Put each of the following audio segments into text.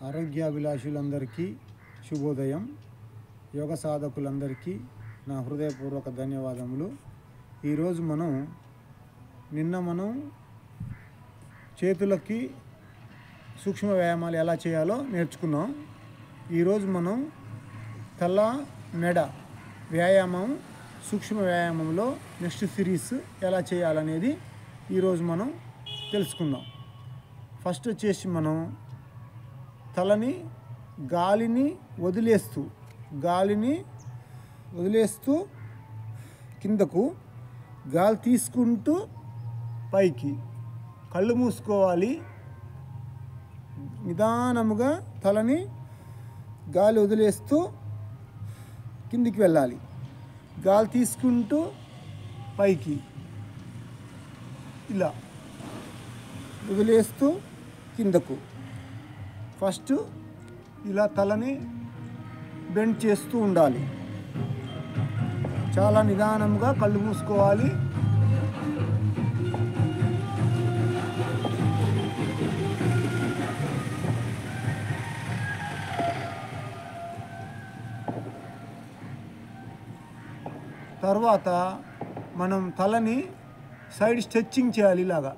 ఆరోగ్యాభిలాషులందరికీ శుభోదయం. యోగ సాధకులందరికీ నా హృదయపూర్వక ధన్యవాదములు. ఈరోజు మనం చేతులకి సూక్ష్మ వ్యాయామాలు ఎలా చేయాలో నేర్చుకున్నాం. ఈరోజు మనం తల మెడ వ్యాయామం సూక్ష్మ వ్యాయామంలో నెక్స్ట్ సిరీస్ ఎలా చేయాలనేది ఈరోజు మనం తెలుసుకుందాం. ఫస్ట్ వచ్చేసి మనం తలని గాలిని వదిలేస్తూ కిందకు, గాలి తీసుకుంటూ పైకి, కళ్ళు మూసుకోవాలి. నిదానముగా తలని గాలి వదిలేస్తూ కిందికి వెళ్ళాలి. గాలి తీసుకుంటూ పైకి, ఇలా వదిలేస్తూ కిందకు. ఫస్ట్ ఇలా తలని బెండ్ చేస్తూ ఉండాలి. చాలా నిదానంగా కళ్ళు మూసుకోవాలి. తర్వాత మనం తలని సైడ్ స్ట్రెచ్చింగ్ చేయాలి. ఇలాగా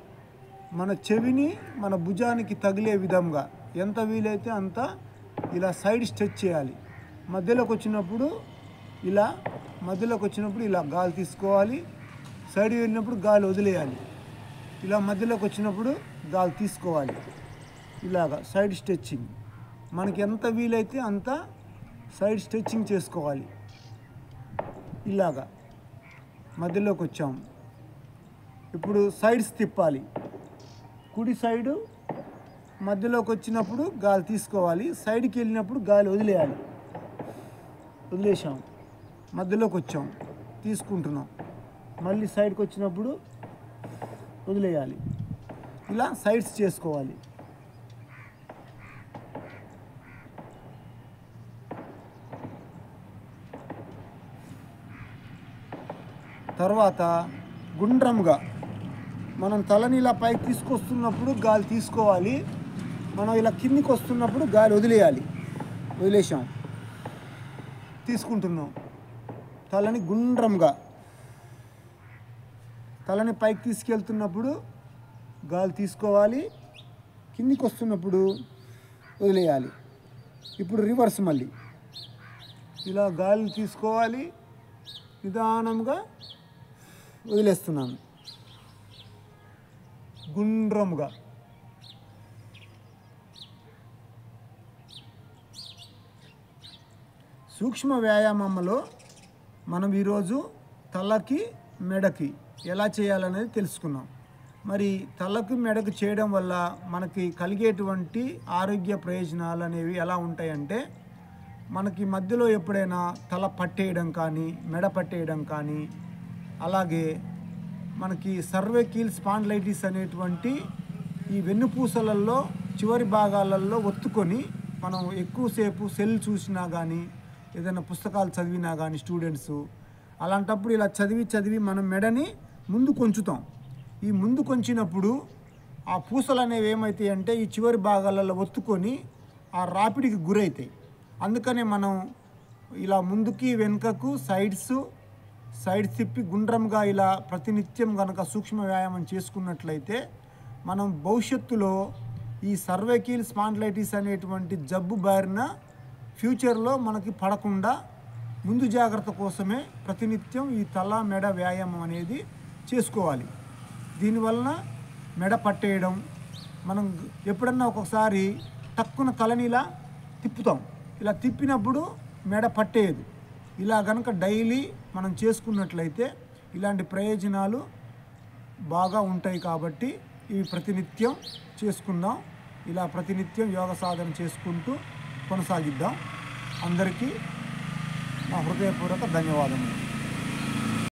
మన చెవిని మన భుజానికి తగిలే విధంగా ఎంత వీలైతే అంత ఇలా సైడ్ స్ట్రెచ్ చేయాలి. మధ్యలోకి వచ్చినప్పుడు ఇలా గాలి తీసుకోవాలి. సైడ్ వెళ్ళినప్పుడు గాలి వదిలేయాలి. ఇలా మధ్యలోకి వచ్చినప్పుడు గాలి తీసుకోవాలి. ఇలాగా సైడ్ స్ట్రెచ్చింగ్ మనకి ఎంత వీలైతే అంత సైడ్ స్ట్రెచ్చింగ్ చేసుకోవాలి. ఇలాగా మధ్యలోకి వచ్చాము. ఇప్పుడు సైడ్స్ తిప్పాలి. కుడి సైడు మధ్యలోకి వచ్చినప్పుడు గాలి తీసుకోవాలి. సైడ్కి వెళ్ళినప్పుడు గాలి వదిలేయాలి. వదిలేసాం, మధ్యలోకి వచ్చాం, తీసుకుంటున్నాం. మళ్ళీ సైడ్కి వచ్చినప్పుడు వదిలేయాలి. ఇలా సైడ్స్ చేసుకోవాలి. తర్వాత గుండ్రంగా మనం తలని ఇలా పైకి తీసుకొస్తున్నప్పుడు గాలి తీసుకోవాలి. మనం ఇలా కిందికి వస్తున్నప్పుడు గాలి వదిలేయాలి. వదిలేసాం, తీసుకుంటున్నాం. తలని గుండ్రంగా, తలని పైకి తీసుకెళ్తున్నప్పుడు గాలి తీసుకోవాలి. కిందికి వస్తున్నప్పుడు వదిలేయాలి. ఇప్పుడు రివర్స్, మళ్ళీ ఇలా గాలి తీసుకోవాలి. నిదానంగా వదిలేస్తున్నాను గుండ్రముగా. సూక్ష్మ వ్యాయామంలో మనం ఈరోజు తలకి మెడకి ఎలా చేయాలనేది తెలుసుకున్నాం. మరి తలకు మెడకు చేయడం వల్ల మనకి కలిగేటువంటి ఆరోగ్య ప్రయోజనాలు అనేవి ఎలా ఉంటాయంటే, మనకి మధ్యలో ఎప్పుడైనా తల పట్టేయడం కానీ, మెడ పట్టేయడం కానీ, అలాగే మనకి సర్వైకల్ స్పాండిలైటిస్ అనేటువంటి ఈ వెన్నుపూసలలో చివరి భాగాలలో ఒత్తుకొని మనం ఎక్కువసేపు సెల్ చూసినా కానీ, ఏదైనా పుస్తకాలు చదివినా కానీ స్టూడెంట్స్, అలాంటప్పుడు ఇలా చదివి మనం మెడని ముందు కొంచుతాం. ఈ ముందు కొంచినప్పుడు ఆ పూసలు అనేవి ఏమవుతాయి అంటే ఈ చివరి భాగాలలో ఒత్తుకొని ఆ రాపిడికి గురవుతాయి. అందుకనే మనం ఇలా ముందుకి వెనుకకు సైడ్స్ తిప్పి గుండ్రంగా ఇలా ప్రతినిత్యం కనుక సూక్ష్మ వ్యాయామం చేసుకున్నట్లయితే మనం భవిష్యత్తులో ఈ సర్వైకల్ స్పాండిలైటిస్ అనేటువంటి జబ్బు బారిన ఫ్యూచర్లో మనకి పడకుండా ముందు జాగ్రత్త కోసమే ప్రతినిత్యం ఈ తల మెడ వ్యాయామం అనేది చేసుకోవాలి. దీనివలన మెడ పట్టేయడం, మనం ఎప్పుడన్నా ఒక్కొక్కసారి తక్కువ తలని ఇలా తిప్పుతాం. ఇలా తిప్పినప్పుడు మెడ పట్టేయదు. ఇలా కనుక డైలీ మనం చేసుకున్నట్లయితే ఇలాంటి ప్రయోజనాలు బాగా ఉంటాయి. కాబట్టి ఇవి ప్రతినిత్యం చేసుకుందాం. ఇలా ప్రతినిత్యం యోగ సాధన చేసుకుంటూ కొనసాగిద్దాం. అందరికీ నా హృదయపూర్వక ధన్యవాదములు.